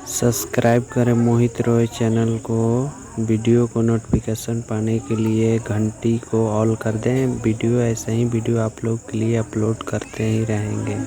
Subscribe करें मोहित Roy channel को। Video को नोटिफिकेशन पाने के लिए घंटी को ऑल कर दें। वीडियो ऐसे ही वीडियो आप लोग के लिए अपलोड करते ही रहेंगे।